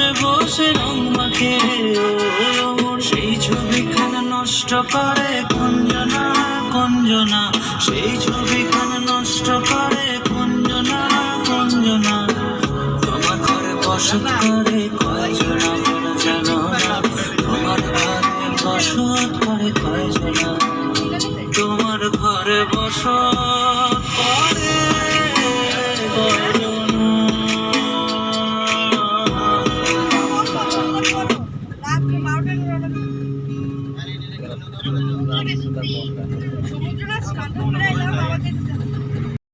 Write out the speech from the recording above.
ঘরে বসে রং মাখে সেই ছবিখানা নষ্ট করে কঞ্জনা কঞ্জনা, সেই ছবিখানা নষ্ট করে কঞ্জনা কঞ্জনা। তোমার ঘরে বসত করে কয়জনা বলো জানো না, তোমার ঘরে বসত করে কয়জনা, তোমার ঘরে বসত করে সমুদ্র